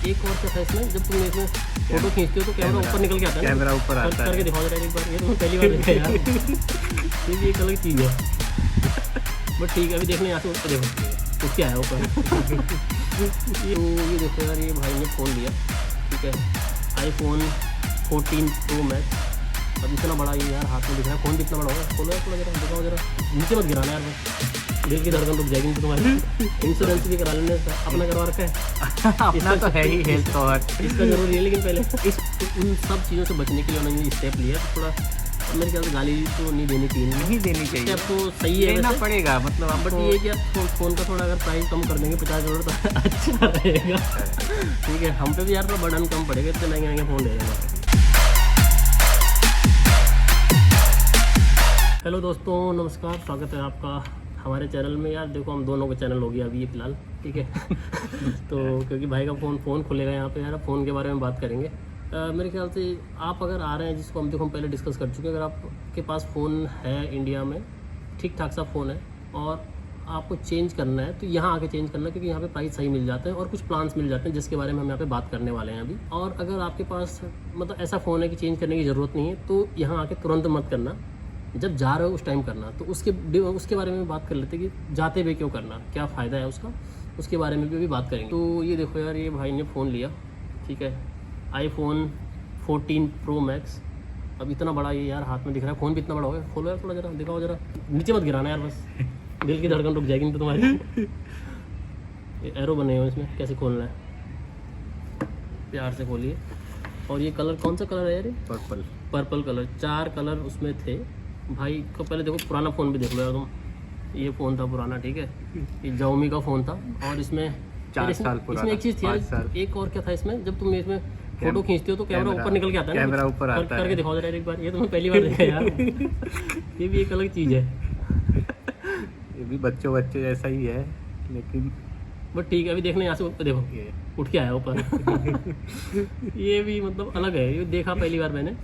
एक और क्या था इसमें, जब तुम इसमें फोटो खींचते हो तो कैमरा ऊपर निकल के आता है ना, कैमरा ऊपर आता है। करके दिखाओ जरा एक बार, ये तो मैं पहली बार देखा यार। ये भी एक अलग चीज़ है, बट ठीक है अभी देखने यहाँ से ऊपर देखो तो क्या है ऊपर। ये देखो यार, ये भाई ने फ़ोन लिया, ठीक है, iPhone 14 Pro Max। अब इतना बड़ा ये यार हाथ में दिख रहा है, फ़ोन भी इतना बड़ा होगा। खोलो यार थोड़ा जरा, दिखाओ जरा, नीचे मत गिराना यार, बस दिल की धड़कन रुक जाएगी तो तुम्हारी। इंश्योरेंस भी करा लेने, अपना करवा रखा है। अपना तो है ही हेल्थ कवर। इसका जरूरी है, लेकिन पहले उन सब चीज़ों से बचने के लिए उन्होंने स्टेप लिया, तो थोड़ा मेरे ख्याल से गाली तो नहीं देनी चाहिए, नहीं देनी चाहिए, स्टेप तो सही है, देना वैसे पड़ेगा मतलब बट आपको। ये कि यार फ़ोन का थोड़ा अगर प्राइस कम कर देंगे $50 तो अच्छा रहेगा। ठीक है, हम पे भी यार थोड़ा बर्डन कम पड़ेगा, इतने महंगे महंगे फ़ोन ले रहे हैं। हेलो दोस्तों, नमस्कार, स्वागत है आपका हमारे चैनल में। यार देखो, हम दोनों का चैनल हो गया अभी ये फिलहाल, ठीक है। तो क्योंकि भाई का फ़ोन खुलेगा यहाँ पे यार, फ़ोन के बारे में बात करेंगे। मेरे ख्याल से आप अगर आ रहे हैं, जिसको हम पहले डिस्कस कर चुके हैं, अगर आपके पास फ़ोन है इंडिया में, ठीक ठाक सा फ़ोन है और आपको चेंज करना है, तो यहाँ आके चेंज करना है, क्योंकि यहाँ पे प्राइस सही मिल जाते हैं और कुछ प्लान्स मिल जाते हैं, जिसके बारे में हम यहाँ पे बात करने वाले हैं अभी। और अगर आपके पास मतलब ऐसा फ़ोन है कि चेंज करने की ज़रूरत नहीं है, तो यहाँ आके तुरंत मत करना, जब जा रहे हो उस टाइम करना। तो उसके बारे में बात कर लेते हैं कि जाते हुए क्यों करना, क्या फ़ायदा है उसका, उसके बारे में भी बात करेंगे। तो ये देखो यार, ये भाई ने फ़ोन लिया, ठीक है, iPhone 14 Pro Max। अब इतना बड़ा ये यार हाथ में दिख रहा है, फ़ोन भी इतना बड़ा हो गया। खोलो यार थोड़ा जरा, दिखाओ जरा, नीचे मत गिराना यार, बस दिल की धड़कन रुक जाएगी तो तुम्हारी। ये एरो बने हुए हैं इसमें, कैसे खोलना है, प्यार से खोलिए। और ये कलर कौन सा कलर है यार? ये पर्पल कलर। 4 कलर उसमें थे भाई को। पहले देखो पुराना फ़ोन भी देख लो यार तुम, ये फ़ोन था पुराना, ठीक है, ये Xiaomi का फ़ोन था। और इसमें 4 साल पुराना, इसमें एक चीज़ थी यार, एक और क्या था इसमें, जब तुम इसमें फोटो खींचते हो तो कैमरा ऊपर निकल के आता है ना, कैमरा ऊपर आता है। करके दिखाओ जरा एक बार, ये तो मैं पहली बार देखा यार। ये भी एक अलग चीज़ है, ये भी बच्चों जैसा ही है, लेकिन बट ठीक है अभी देखने यहाँ से ऊपर देखो, ये उठ के आया ऊपर। ये भी मतलब अलग है, ये देखा पहली बार मैंने।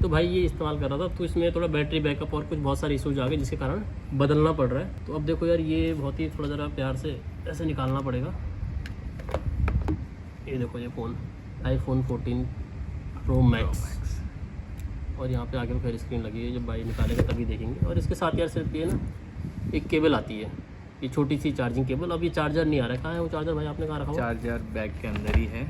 तो भाई ये इस्तेमाल कर रहा था, तो इसमें थोड़ा बैटरी बैकअप और कुछ बहुत सारे इशूज आ गए, जिसके कारण बदलना पड़ रहा है। तो अब देखो यार, ये बहुत ही थोड़ा ज़रा प्यार से ऐसे निकालना पड़ेगा। ये देखो ये फ़ोन iPhone 14 Pro Max, और यहाँ पे आगे फिर स्क्रीन लगी है, जब भाई निकालेगा तभी देखेंगे। और इसके साथ यार सिर्फ ये ना एक केबल आती है, ये छोटी सी चार्जिंग केबल। अब ये चार्जर नहीं आ रहा है, कहाँ है वो चार्जर भाई, आपने कहाँ रखा हुआ? चार्जर बैग के अंदर ही है,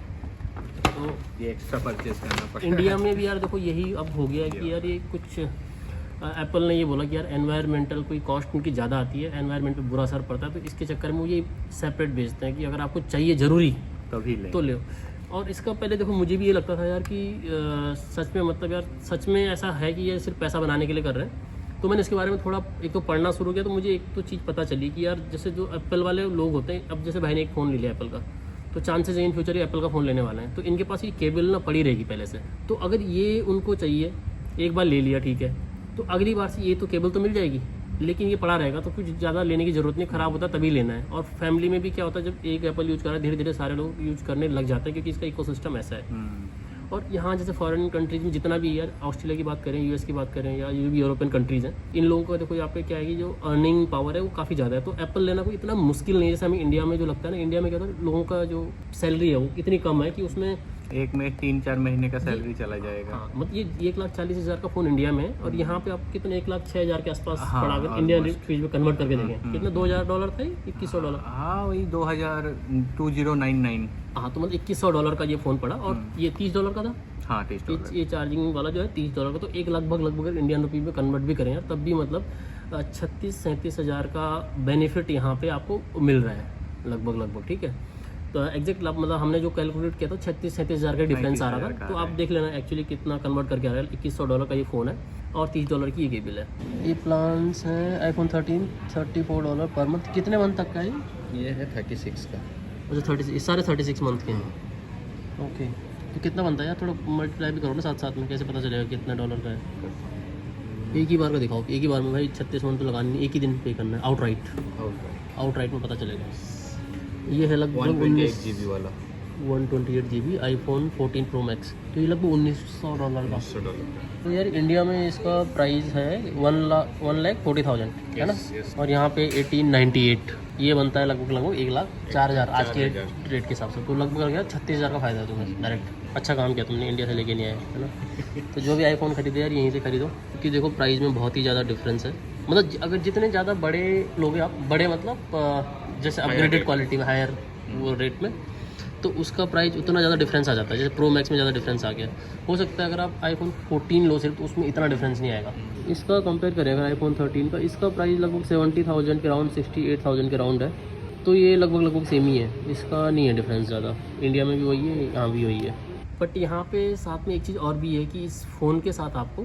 तो ये एक्स्ट्रा परचेज करना पड़ता है। इंडिया में भी यार देखो यही अब हो गया है कि यार ये कुछ एप्पल ने ये बोला कि यार एनवायरमेंटल कोई कॉस्ट उनकी ज़्यादा आती है, एनवायरमेंट पे बुरा असर पड़ता है, तो इसके चक्कर में वो ये सेपरेट बेचते हैं कि अगर आपको चाहिए ज़रूरी तभी ले। तो ले। और इसका पहले देखो मुझे भी ये लगता था यार कि सच में मतलब यार सच में ऐसा है कि ये सिर्फ पैसा बनाने के लिए कर रहे हैं। तो मैंने इसके बारे में थोड़ा एक तो पढ़ना शुरू किया, तो मुझे एक तो चीज़ पता चली कि यार जैसे जो एप्पल वाले लोग होते हैं, अब जैसे भाई ने एक फ़ोन ले लिया एप्पल का, तो चांसेस है इन फ्यूचर ये एप्पल का फ़ोन लेने वाले हैं, तो इनके पास ये केबल ना पड़ी रहेगी पहले से। तो अगर ये उनको चाहिए, एक बार ले लिया ठीक है, तो अगली बार से ये तो केबल तो मिल जाएगी, लेकिन ये पड़ा रहेगा, तो कुछ ज़्यादा लेने की ज़रूरत नहीं, ख़राब होता तभी लेना है। और फैमिली में भी क्या होता है, जब एक एप्पल यूज़ कर रहा है, धीरे धीरे सारे लोग यूज़ करने लग जाते हैं, क्योंकि इसका इकोसिस्टम ऐसा है। और यहाँ जैसे फॉरेन कंट्रीज में जितना भी यार, ऑस्ट्रेलिया की बात करें, यूएस की बात करें, या जो भी यूरोपियन कंट्रीज़ हैं, इन लोगों को देखो यहाँ पे क्या है कि जो अर्निंग पावर है वो काफ़ी ज़्यादा है, तो एप्पल लेना कोई इतना मुश्किल नहीं है। जैसे हमें इंडिया में जो लगता है ना, इंडिया में क्या होता है, लोगों का जो सैलरी है वो इतनी कम है कि उसमें एक में 3-4 महीने का सैलरी चला जाएगा। हाँ, मतलब ये 1,40,000 का फ़ोन इंडिया में है, और यहाँ पे आप कितने 1,06,000 के आसपास हाँ, पड़ा, अगर इंडियन रुपीज में कन्वर्ट करके देखें, कितना $2,000 था, $2,100। हाँ वही 2099। हाँ, तो मतलब $2,100 का ये फ़ोन पड़ा, और ये $30 का था। हाँ $30। ये चार्जिंग वाला जो है $30 का, तो एक लगभग इंडियन रुपीज में कन्वर्ट भी करें यार, तब भी मतलब 36-37 हज़ार का बेनिफिट यहाँ पे आपको मिल रहा है लगभग, ठीक है। तो एग्जैक्ट मतलब हमने जो कैलकुलेट किया था 36-37 हज़ार का डिफरेंस आ रहा था, तो आप देख लेना एक्चुअली कितना कन्वर्ट करके आ रहा है। $2,100 का ये फ़ोन है, और $30 की ये केबल है। ये प्लान्स है iPhone 13 $34 पर मंथ। कितने मंथ तक का है ये है 36 का। अच्छा 36, सारे 36 मंथ के हैं। ओके, तो कितना बनता है यार, थोड़ा मल्टीप्लाई भी करो ना साथ में, कैसे पता चलेगा कितना डॉलर का है। एक ही बार का दिखाओ, एक ही बार में भाई 36 मंथ तो लगानी नहीं, एक ही दिन पे करना है, आउटराइट में पता चलेगा। ये है लगभग 128 GB वाला। 128 GB iPhone 14 Pro Max, तो ये लगभग $1900 का। तो यार इंडिया में इसका प्राइस है 1,40,000 है ना, और यहाँ पे 1898, ये बनता है लगभग 1,04,000 आज के रेट के हिसाब से। तो लगभग लग गया 36,000 का फ़ायदा है तुम्हें डायरेक्ट। अच्छा काम किया तुमने, इंडिया से लेके नहीं आए, है ना। तो जो भी आईफोन खरीदे यार यहीं से खरीदो, क्योंकि देखो प्राइस में बहुत ही ज़्यादा डिफरेंस है। मतलब अगर जितने ज़्यादा बड़े लोगे आप, बड़े मतलब जैसे अपग्रेडेड क्वालिटी में, हायर वो रेट में, तो उसका प्राइस उतना ज़्यादा डिफरेंस आ जाता है। जैसे प्रो मैक्स में ज़्यादा डिफरेंस आ गया, हो सकता है अगर आप आईफोन 14 लो सिर्फ तो उसमें इतना डिफरेंस नहीं आएगा। इसका कंपेयर करें अगर आईफोन 13 का, इसका प्राइस लगभग 70,000 के राउंड, 68,000 के राउंड है। तो ये लगभग सेम ही है, इसका नहीं है डिफरेंस ज़्यादा। इंडिया में भी वही है, यहाँ भी वही है। बट यहाँ पे साथ में एक चीज़ और भी है कि इस फ़ोन के साथ आपको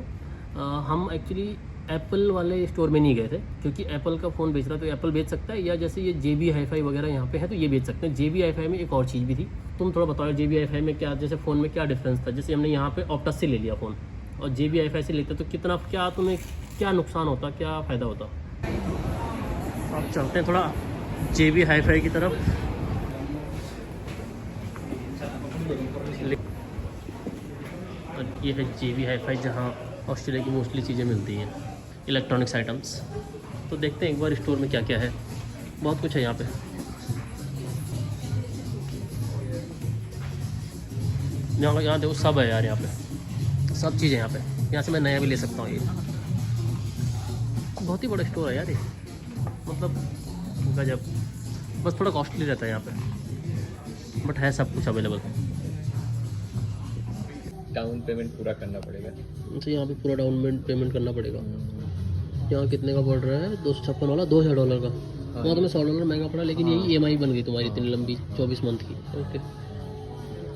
हम एक्चुअली एप्पल वाले स्टोर में नहीं गए थे, क्योंकि एप्पल का फ़ोन बेच रहा है तो एप्पल बेच सकता है, या जैसे ये JB Hi-Fi वगैरह यहाँ पे है तो ये बेच सकते हैं। JB Hi-Fi में एक और चीज़ भी थी, तुम थोड़ा बताओ JB Hi-Fi में क्या, जैसे फ़ोन में क्या डिफरेंस था। जैसे हमने यहाँ पे ऑप्टस से ले लिया फ़ोन और JB Hi-Fi से लेते तो कितना, क्या तुम्हें क्या नुकसान होता, क्या फ़ायदा होता। अब चलते हैं थोड़ा JB Hi-Fi की तरफ। और ये है JB Hi-Fi, जहाँ ऑस्ट्रेलिया की मोस्टली चीज़ें मिलती हैं, इलेक्ट्रॉनिक्स आइटम्स। तो देखते हैं एक बार स्टोर में क्या क्या है, बहुत कुछ है यहाँ पे। यहाँ देखो सब है यार, यहाँ पे सब चीज़ें यहाँ पे। यहाँ से मैं नया भी ले सकता हूँ। ये बहुत ही बड़ा स्टोर है यार ये, मतलब गजब। बस थोड़ा कॉस्टली रहता है यहाँ पे, बट है सब कुछ अवेलेबल। डाउन पेमेंट पूरा करना पड़ेगा, तो यहाँ पे पूरा डाउन पेमेंट करना पड़ेगा। यहाँ कितने का पड़ रहा है, 256 वाला $2,000 का। वहाँ तुम्हें $100 महंगा पड़ा, लेकिन यही EMI बन गई तुम्हारी इतनी लंबी 24 मंथ की। ओके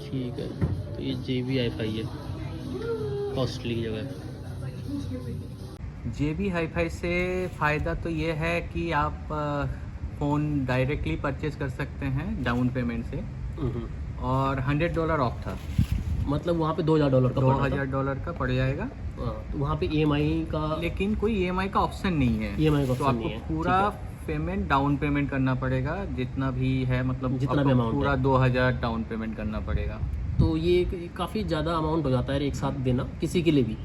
ठीक है। तो ये JB Hi-Fi है, कॉस्टली की जगह। JB Hi-Fi से फ़ायदा तो ये है कि आप फ़ोन डायरेक्टली परचेज कर सकते हैं डाउन पेमेंट से, और $100 ऑफ था, मतलब वहाँ पे $2,000 का $2,000 का पड़ जाएगा। तो वहाँ पे EMI का, लेकिन कोई EMI का ऑप्शन नहीं है। EMI का तो ऑप्शन नहीं आपको है, पूरा पेमेंट डाउन पेमेंट करना पड़ेगा, जितना भी है, मतलब जितना भी अमाउंट पूरा 2,000 डाउन पेमेंट करना पड़ेगा। तो ये काफ़ी ज़्यादा अमाउंट हो जाता है एक साथ देना किसी के लिए भी।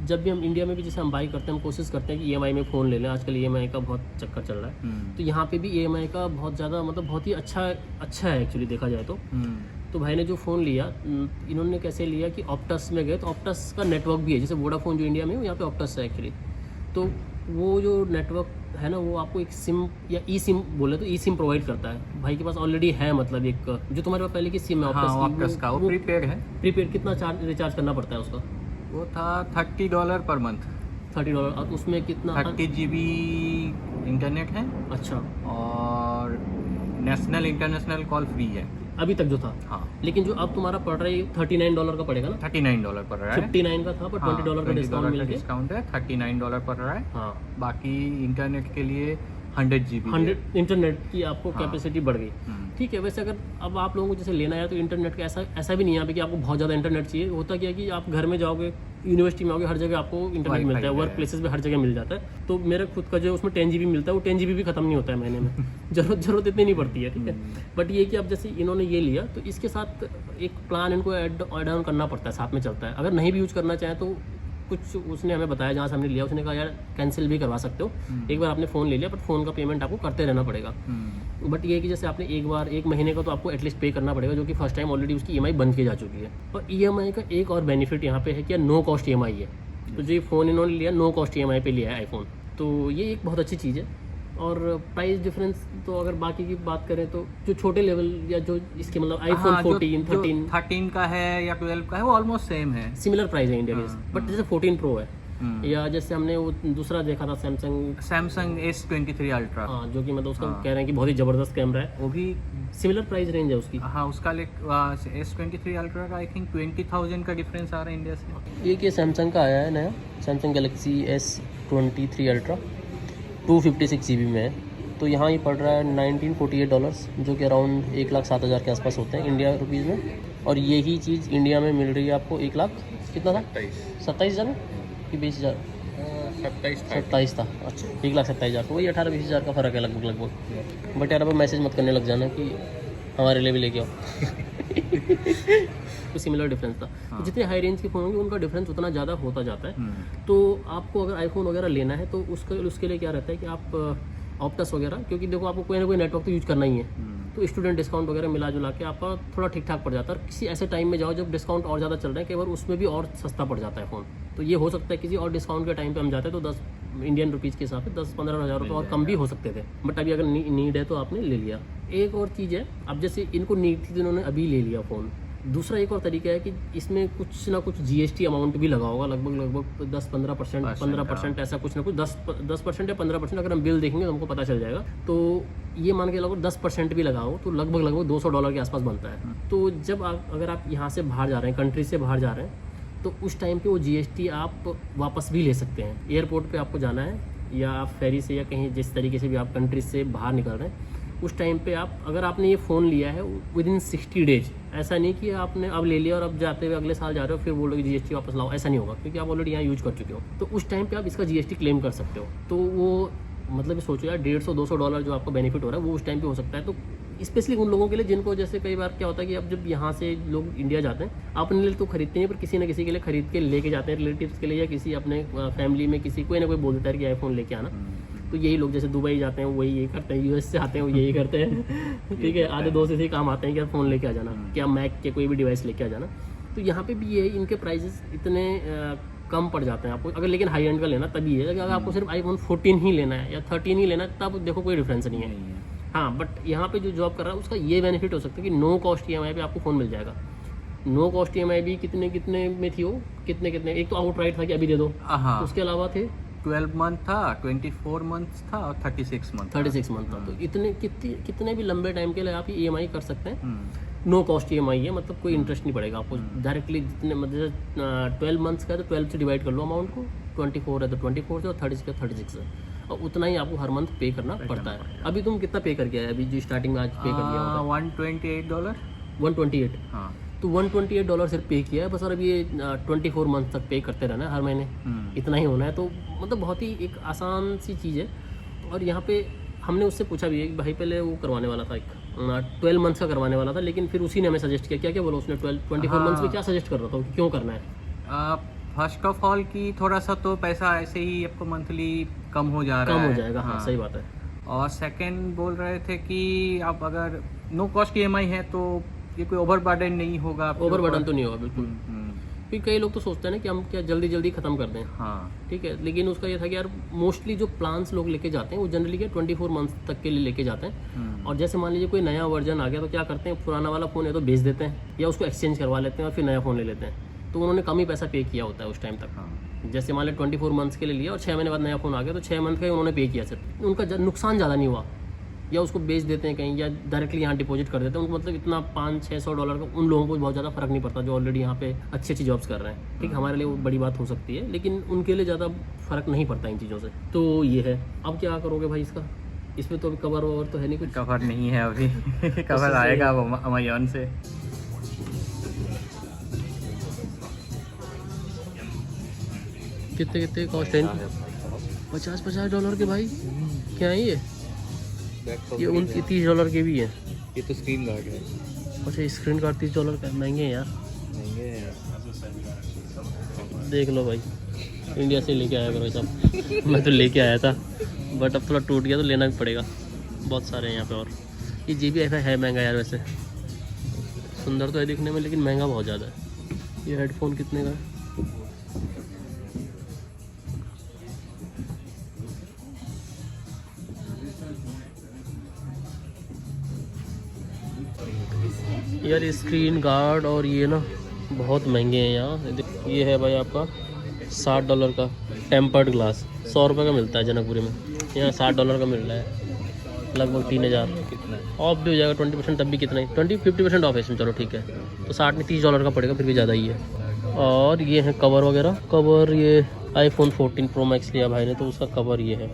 जब भी हम इंडिया में भी जैसे हम बाई करते हैं, हम कोशिश करते हैं कि EMI में फ़ोन ले लें। आजकल EMI का बहुत चक्कर चल रहा है, तो यहाँ पे भी EMI का बहुत ज़्यादा, मतलब बहुत ही अच्छा है एक्चुअली देखा जाए तो। तो भाई ने जो फ़ोन लिया, इन्होंने कैसे लिया कि ऑप्टस में गए, तो ऑप्टस का नेटवर्क भी है, जैसे वोडाफोन जो इंडिया में है यहाँ पे ऑप्टस है एक्चुअली। तो वो जो नेटवर्क है ना, वो आपको एक सिम या ई सिम बोले तो ई सिम प्रोवाइड करता है। भाई के पास ऑलरेडी है, मतलब एक जो तुम्हारे पास पहले की सिम है ऑप्टस का, वो प्रीपेड है। प्रीपेड कितना रिचार्ज करना पड़ता है उसका? वो था $30 पर मंथ। $30। और उसमें कितना? 30 GB इंटरनेट है। अच्छा। और नेशनल इंटरनेशनल कॉल फ्री है अभी तक जो था। हाँ। लेकिन जो अब तुम्हारा पड़ रहा है $39 का पड़ेगा ना? $39 पड़ रहा है। 59 का था, पर $20 का डिस्काउंट मिल के डिस्काउंट है, $39 पड़ रहा है। हाँ। बाकी इंटरनेट के लिए 100 GB 100 इंटरनेट की आपको हाँ। कैपेसिटी बढ़ गई। ठीक है। वैसे अगर अब आप लोगों को जैसे लेना है तो इंटरनेट का ऐसा भी नहीं है यहाँ पे कि आपको बहुत ज़्यादा इंटरनेट चाहिए। होता क्या है कि आप घर में जाओगे, यूनिवर्सिटी में आओगे, हर जगह आपको इंटरनेट मिलता है, वर्क प्लेसेस पे हर जगह मिल जाता है। तो मेरा खुद का जो उसमें 10 GB मिलता है, वो 10 GB भी खत्म नहीं होता है महीने में। जरूरत इतनी नहीं पड़ती है। ठीक है। बट ये कि अब जैसे इन्होंने ये लिया तो इसके साथ एक प्लान इनको ऐड ऑन करना पड़ता है, साथ में चलता है। अगर नहीं भी यूज़ करना चाहें तो कुछ उसने हमें बताया, जहाँ से हमने लिया उसने कहा यार कैंसिल भी करवा सकते हो। एक बार आपने फ़ोन ले लिया, बट फ़ोन का पेमेंट आपको करते रहना पड़ेगा। बट ये है कि जैसे आपने एक महीने का तो आपको एटलीस्ट पे करना पड़ेगा, जो कि फर्स्ट टाइम ऑलरेडी उसकी EMI बंद की जा चुकी है। और EMI का एक और बेनिफिट यहाँ पे है कि नो कॉस्ट EMI है। तो जो ये फ़ोन इन्होंने लिया, नो कॉस्ट EMI पे लिया है आईफोन, तो ये एक बहुत अच्छी चीज़ है। और प्राइस डिफरेंस तो अगर बाकी की बात करें तो जो छोटे लेवल या जो इसके मतलब आईफोन 14, 13 का है या 12 का है, वो ऑलमोस्ट सेम है, सिमिलर प्राइस है इंडिया के। बट जैसे 14 प्रो है, या जैसे हमने वो दूसरा देखा था सैमसंग S23 अल्ट्रा, हाँ, जो कि मतलब उसका कह रहे हैं कि बहुत ही ज़बरदस्त कैमरा है, वो भी सिमिलर प्राइस रेंज है उसकी। हाँ, उसका S23 अल्ट्रा का आई थिंक 20,000 का डिफरेंस आ रहा है इंडिया से। ये सैमसंग का आया है नया, Samsung Galaxy S23 ultra 256 GB में है। तो यहाँ ये पड़ रहा है $1948, जो कि अराउंड 1,07,000 के आसपास होते हैं इंडिया रुपीज़ में। और यही चीज़ इंडिया में मिल रही है आपको 1 लाख कितना था, 27,000 कि 20,000? 27 था। अच्छा, 1,27,000, तो वही 18-20,000 का फ़र्क है लगभग। बट यार अब मैसेज मत करने लग जाना कि हमारे लिए भी लेके आओ। तो सिमिलर डिफरेंस था। हाँ। तो जितने हाई रेंज के फ़ोन होंगे उनका डिफरेंस उतना ज़्यादा होता जाता है। तो आपको अगर आईफोन वगैरह लेना है तो उसके लिए क्या रहता है कि आप ऑप्टस वगैरह, क्योंकि देखो आपको कोई ना कोई नेटवर्क तो यूज करना ही है, तो स्टूडेंट डिस्काउंट वगैरह मिला जुला के आपका थोड़ा ठीक ठाक पड़ जाता है। और किसी ऐसे टाइम में जाओ जब डिस्काउंट और ज़्यादा चल रहा है, कई बार उसमें भी और सस्ता पड़ जाता है फ़ोन। तो ये हो सकता है किसी और डिस्काउंट के टाइम पे हम जाते हैं तो 10 इंडियन रुपीज़ के हिसाब से 10-15 हज़ार रुपये और कम भी हो सकते थे, बट अभी अगर नीड है तो आपने ले लिया। एक और चीज़ है, अब जैसे इनको नीड थी तो इन्होंने अभी ले लिया फ़ोन। दूसरा एक और तरीका है कि इसमें कुछ ना कुछ GST अमाउंट भी लगा होगा, लगभग 10-15%, 15% ऐसा कुछ ना कुछ, 10% या 15%, अगर हम बिल देखेंगे तो हमको पता चल जाएगा। तो ये मान के लगभग 10% भी लगा हो तो लगभग $200 के आसपास बनता है। तो जब अगर आप यहाँ से बाहर जा रहे हैं, कंट्री से बाहर जा रहे हैं, तो उस टाइम पे वो GST आप वापस भी ले सकते हैं। एयरपोर्ट पे आपको जाना है या आप फेरी से या कहीं जिस तरीके से भी आप कंट्री से बाहर निकल रहे हैं, उस टाइम पे आप अगर आपने ये फ़ोन लिया है विदिन 60 डेज, ऐसा नहीं कि आपने अब ले लिया और अब जाते हुए अगले साल जा रहे हो फिर बोलोगे GST वापस लाओ, ऐसा नहीं होगा, क्योंकि आप ऑलरेडी यहाँ यूज कर चुके हो। तो उस टाइम पे आप इसका GST क्लेम कर सकते हो। तो वो मतलब सोचो यार, $150-200 जो आपको बेनिफिट हो रहा है वो उस टाइम पे हो सकता है। तो स्पेशली उन लोगों के लिए जिनको, जैसे कई बार क्या होता है कि अब जब यहाँ से लोग इंडिया जाते हैं, अपने लिए तो खरीदते हैं पर किसी न किसी के लिए खरीद के लेके जाते हैं, रिलेटिव्स के लिए या किसी अपने फैमिली में किसी कोई ना कोई बोल देता है कि आईफोन लेके आना। तो यही लोग जैसे दुबई जाते हैं वही यही करते हैं, US से आते हैं वो यही करते हैं। ठीक है, आधे दोस्त ऐसे ही काम आते हैं कि यार फ़ोन लेके आ जाना, क्या मैक के कोई भी डिवाइस लेके आ जाना। तो यहाँ पे भी ये इनके प्राइसेस इतने कम पड़ जाते हैं आपको, अगर लेकिन हाई एंड का लेना तभी है। अगर आपको सिर्फ iPhone 14 ही लेना है या 13 ही लेना है तब देखो कोई डिफरेंस नहीं है। हाँ, बट यहाँ पे जो जॉब कर रहा है उसका ये बेनिफिट हो सकता है कि नो कॉस्ट EMI पे आपको फ़ोन मिल जाएगा। नो कॉस्ट EMI भी कितने में थी वो, कितने एक तो आउट राइट था कि अभी दे दो, उसके अलावा थे 12 मंथ था, 24 मंथ था और 36 मंथ था। तो कितने भी लंबे टाइम के लिए आप ये EMI कर सकते हैं। नो कॉस्ट EMI है, मतलब कोई इंटरेस्ट नहीं पड़ेगा आपको। डायरेक्टली जितने मतलब 12 मंथ्स का है तो 12 से डिवाइड कर लो अमाउंट को, 24 है तो 24 से और 36 का 36 है, और उतना ही आपको हर मंथ पे करना पड़ता है। अभी तुम कितना पे करके आए अभी जो स्टार्टिंग में आज पे कर दिया होगा? $128। 128। हाँ, तो $128 सिर्फ पे किया है बस, और अभी ये 24 मंथ तक पे करते रहना है हर महीने, इतना ही होना है। तो मतलब बहुत ही एक आसान सी चीज़ है। और यहाँ पे हमने उससे पूछा भी है कि भाई पहले वो करवाने वाला था, एक 12 मंथ्स का करवाने वाला था, लेकिन फिर उसी ने हमें सजेस्ट किया, क्या बोला उसने, 24 मंथ्स में क्या सजेस्ट कर रहा था, क्यों करना है? फर्स्ट ऑफ ऑल कि थोड़ा सा तो पैसा ऐसे ही आपको मंथली कम हो जा रहा है, कम हो जाएगा। हाँ, सही बात है। और सेकंड बोल रहे थे कि आप अगर नो कॉस्ट EMI है तो ये कोई ओवर बर्डन नहीं होगा। ओवर बर्डन तो नहीं होगा बिल्कुल, क्योंकि कई लोग तो सोचते हैं ना कि हम क्या जल्दी ख़त्म कर दें। हाँ, ठीक है, लेकिन उसका ये था कि यार मोस्टली जो प्लान्स लोग लेके जाते हैं वो जनरली क्या 24 मंथ्स तक के लिए लेके जाते हैं। और जैसे मान लीजिए कोई नया वर्जन आ गया तो क्या करते हैं, पुराना वाला फ़ोन है तो बेच देते हैं या उसको एक्सचेंज करवा लेते हैं और फिर नया फ़ोन ले लेते हैं। तो उन्होंने कम ही पैसा पे किया होता है उस टाइम तक। हाँ। जैसे मान लो 24 मंथ्स के लिए लिया और 6 महीने बाद नया फ़ोन आ गया तो 6 मंथ का ही उन्होंने पे किया सिर्फ, उनका नुकसान ज़्यादा नहीं हुआ। या उसको बेच देते हैं कहीं या डायरेक्टली यहाँ डिपॉजिट कर देते हैं, उनको मतलब इतना $500-600 का उन लोगों को बहुत ज़्यादा फ़र्क नहीं पड़ता जो ऑलरेडी यहाँ पे अच्छी जॉब्स कर रहे हैं। ठीक, हमारे लिए वो बड़ी बात हो सकती है, लेकिन उनके लिए ज़्यादा फ़र्क नहीं पड़ता इन चीज़ों से। तो ये है। अब क्या करोगे भाई इसका? इसमें तो अभी कवर ववर तो है नहीं, कुछ कवर नहीं है अभी। कवर आएगा अमेज़न से। कितने कॉस्ट है इनकी? $50 के भाई, क्या है ये $30 के भी है। ये तो स्क्रीन गार्ड है। अच्छा, स्क्रीन गार्ड $30 का, महंगे हैं यार, महंगे हैं। देख लो भाई, इंडिया से लेके आया करो सब। मैं तो लेके आया था बट अब थोड़ा टूट गया तो लेना भी पड़ेगा। बहुत सारे हैं यहाँ पे। और ये JBL है महंगा यार, वैसे सुंदर तो है दिखने में लेकिन महंगा बहुत ज़्यादा है। ये हेडफोन कितने का है? यार स्क्रीन गार्ड और ये ना बहुत महंगे हैं यहाँ। ये है भाई आपका $60 का टेम्पर्ड ग्लास, ₹100 का मिलता है जनकपुरी में, यहाँ $60 का मिल रहा है, लगभग 3000। ऑफ भी हो जाएगा 20%, तब भी कितना ही 20-50% ऑफ है इसमें। चलो ठीक है, तो 60 नहीं $30 का पड़ेगा, फिर भी ज़्यादा ही है। और ये है कवर वगैरह, कवर ये iPhone 14 Pro Max लिया भाई ने तो उसका कवर ये है।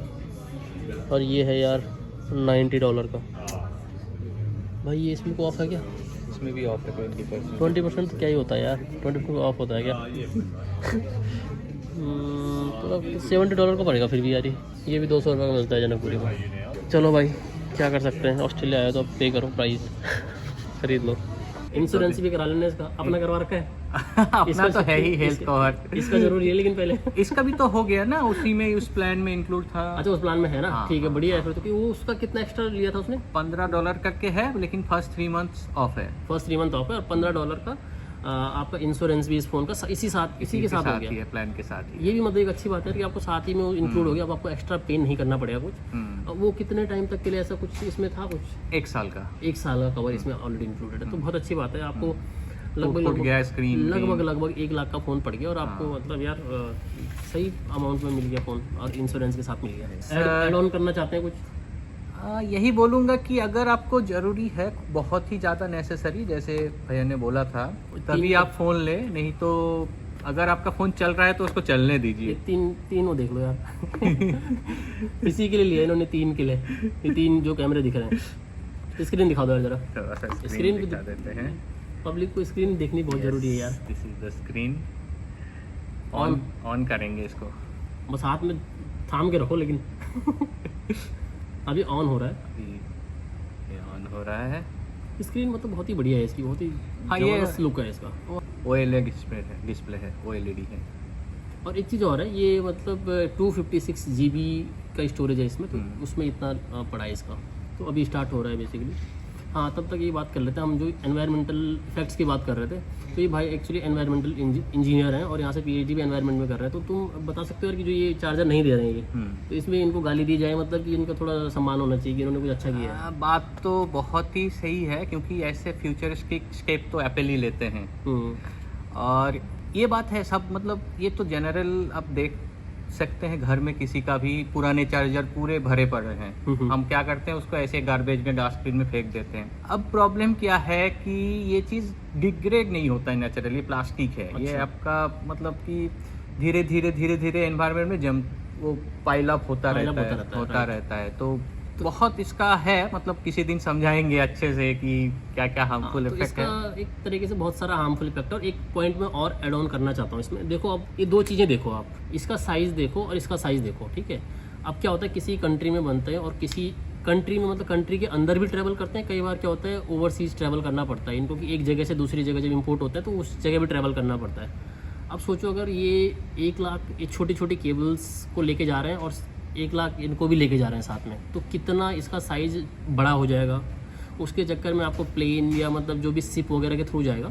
और ये है यार $90 का। भाई ये इसमें को ऑफ है क्या? इसमें भी ऑफ है 20%। 20% तो क्या ही होता है यार, 20% ऑफ होता है क्या? तो $70 का पड़ेगा फिर भी यार। ये भी $200 का मिलता है जनकपुरी में। चलो भाई क्या कर सकते हैं, ऑस्ट्रेलिया आया तो अब पे करो प्राइस खरीद लो। इंश्योरेंस भी करा लेना इसका, अपना करवा रखा है। अपना तो है ही हेल्थ कवर। इसका जरूरी है लेकिन पहले इसका भी तो हो गया ना, उसी में उस प्लान में इंक्लूड था। अच्छा उस प्लान में है ना, हाँ, ठीक है बढ़िया है फिर तो। कि वो उसका कितना एक्स्ट्रा लिया था उसने? $15 करके है, लेकिन फर्स्ट 3 मंथ्स ऑफ है। फर्स्ट 3 मंथ ऑफ है और $15 का आपका इंश्योरेंस भी इस फोन का इसी के साथ हो गया ही है, प्लान के साथ ही। ये भी मतलब एक अच्छी बात है कि आपको साथ ही में इंक्लूड हो गया, अब आपको एक्स्ट्रा पेन नहीं करना पड़ेगा कुछ। अब वो कितने टाइम तक के लिए ऐसा कुछ इसमें था? कुछ 1 साल का 1 साल का कवर इसमें ऑलरेडी इंक्लूडेड है, तो बहुत अच्छी बात है। आपको टूट गया स्क्रीन, लगभग 1 लाख का फ़ोन पड़ गया और आपको मतलब यार सही अमाउंट में मिल गया फ़ोन और इंश्योरेंस के साथ मिल गया। ऐड ऑन करना चाहते हैं कुछ? यही बोलूँगा कि अगर आपको ज़रूरी है, बहुत ही ज़्यादा नेसेसरी, जैसे भैया ने बोला था, तभी आप फ़ोन ले, नहीं तो अगर आपका फ़ोन चल रहा है तो उसको चलने दीजिए। ये तीन वो देख लो यार इसी के लिए लिया इन्होंने, 3 के लिए। ये 3 जो कैमरे दिख रहे हैं, स्क्रीन दिखा दो जरा। स्क्रीन दिखा देते हैं, पब्लिक को स्क्रीन देखनी बहुत ज़रूरी है यार। This is the screen. On करेंगे इसको, बस हाथ में थाम के रखो लेकिन अभी ऑन हो रहा है। अभी ये ऑन हो रहा है। स्क्रीन मतलब बहुत ही बढ़िया है इसकी, बहुत ही हाँ, ये जबरदस्त लुक है इसका। OLED डिस्प्ले है, OLED है। और एक चीज़ और है, ये मतलब 256 GB का स्टोरेज है इसमें, तो उसमें इतना पड़ा है इसका। तो अभी स्टार्ट हो रहा है बेसिकली। हाँ तब तक ये बात कर लेते हैं हम, जो एनवायरमेंटल इफेक्ट्स की बात कर रहे थे। तो ये भाई एक्चुअली एनवायरमेंटल इंजीनियर हैं और यहाँ से PhD भी एनवायरमेंट में कर रहे हैं। तो तुम बता सकते हो यार कि जो ये चार्जर नहीं दे रहे हैं ये, तो इसमें इनको गाली दी जाए, मतलब कि इनका थोड़ा सम्मान होना चाहिए कि इन्होंने कुछ अच्छा किया है? बात तो बहुत ही सही है, क्योंकि ऐसे फ्यूचरिस्टिक स्टेप तो एप्पल ही लेते हैं। और ये बात है सब, मतलब ये तो जनरल आप देख सकते हैं, घर में किसी का भी पुराने चार्जर पूरे भरे पड़े हैं, हम क्या करते हैं, उसको ऐसे गार्बेज में, डस्टबिन में फेंक देते हैं। अब प्रॉब्लम क्या है कि ये चीज़ डिग्रेड नहीं होता है नेचुरली, प्लास्टिक है। ये आपका मतलब कि धीरे धीरे एनवायरनमेंट में वो पाइल अप होता रहता है। तो बहुत इसका है, मतलब किसी दिन समझाएंगे अच्छे से कि क्या क्या हार्मफुल इफेक्ट है। एक तरीके से बहुत सारा हार्मफुल इफेक्ट है। और एक पॉइंट में और ऐड ऑन करना चाहता हूँ इसमें। देखो अब ये 2 चीज़ें देखो आप, इसका साइज़ देखो और इसका साइज़ देखो, ठीक है। अब क्या होता है, किसी कंट्री में बनते हैं और किसी कंट्री में, मतलब कंट्री के अंदर भी ट्रैवल करते हैं। कई बार क्या होता है, ओवरसीज ट्रैवल करना पड़ता है इनको, कि एक जगह से दूसरी जगह जब इम्पोर्ट होता है तो उस जगह भी ट्रैवल करना पड़ता है। अब सोचो अगर ये 1 लाख ये छोटी छोटी केबल्स को लेके जा रहे हैं और 1 लाख इनको भी लेके जा रहे हैं साथ में, तो कितना इसका साइज़ बड़ा हो जाएगा। उसके चक्कर में आपको प्लेन या मतलब जो भी शिप वगैरह के थ्रू जाएगा,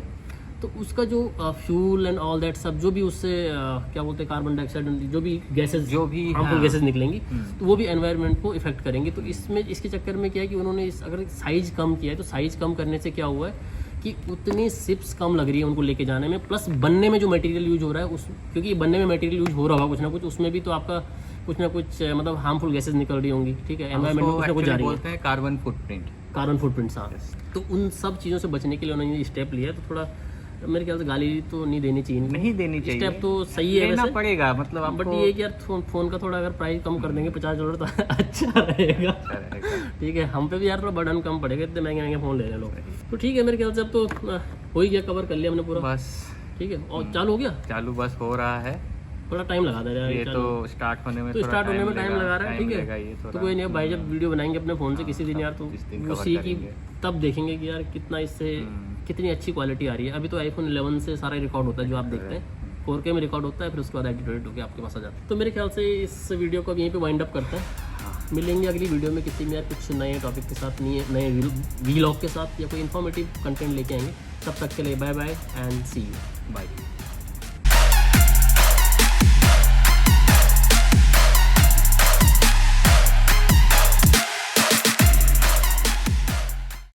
तो उसका जो फ्यूल एंड ऑल दैट सब, जो भी उससे क्या बोलते हैं, कार्बन डाइऑक्साइड, जो भी गैसेज, जो भी हार्मफुल गैसेज निकलेंगी, तो वो भी एनवायरनमेंट को इफेक्ट करेंगे। तो इसमें इसके चक्कर में क्या है कि उन्होंने अगर साइज़ कम किया है, तो साइज़ कम करने से क्या हुआ है कि उतनी शिप्स कम लग रही है उनको लेके जाने में, प्लस बनने में जो मटेरियल यूज हो रहा है क्योंकि बनने में मटेरियल यूज हो रहा होगा कुछ ना कुछ, उसमें भी तो आपका कुछ ना कुछ मतलब हार्मफुल गैसेज निकल रही होंगी, ठीक है। एनवायरनमेंट में कुछ ना कुछ जा रही है, हैं कार्बन फुटप्रिंट। हाँ। तो उन सब चीज़ों से बचने के लिए उन्होंने स्टेप लिया है। तो थोड़ा मेरे ख्याल से गाली तो नहीं देनी चाहिए, स्टेप तो सही है, लेना पड़ेगा मतलब। बट ये कि यार फोन का थोड़ा अगर प्राइस कम कर देंगे $50 तो अच्छा रहेगा, ठीक है। हम पे भी यार थोड़ा बर्डन कम पड़ेगा, इतने महंगे फोन ले रहे लोग। तो ठीक है, मेरे ख्याल से अब तो हो ही गया, कवर कर लिया हमने पूरा बस, ठीक है। और चालू हो गया, चालू बस हो रहा है, थोड़ा टाइम लगा दे रहा है ये तो स्टार्ट होने में टाइम लगा रहा है, ठीक है। तो कोई नहीं, भाई जब वीडियो बनाएंगे अपने फ़ोन से किसी दिन यार, तो उसी की तब देखेंगे कि यार कितना इससे कितनी अच्छी क्वालिटी आ रही है। अभी तो iPhone 11 से सारा रिकॉर्ड होता है जो आप देखते हैं, 4K में रिकॉर्ड होता है, फिर उसके बाद एडिटेड होकर आपके पास आ जाता है। तो मेरे ख्याल से इस वीडियो को अब यहीं पे वाइंड अप करते हैं। मिलेंगे अगली वीडियो में किसी में यार कुछ नए टॉपिक के साथ, नए वीलॉग के साथ, या कोई इन्फॉर्मेटिव कंटेंट लेके आएंगे। तब तक के लिए bye bye and see you. Bye.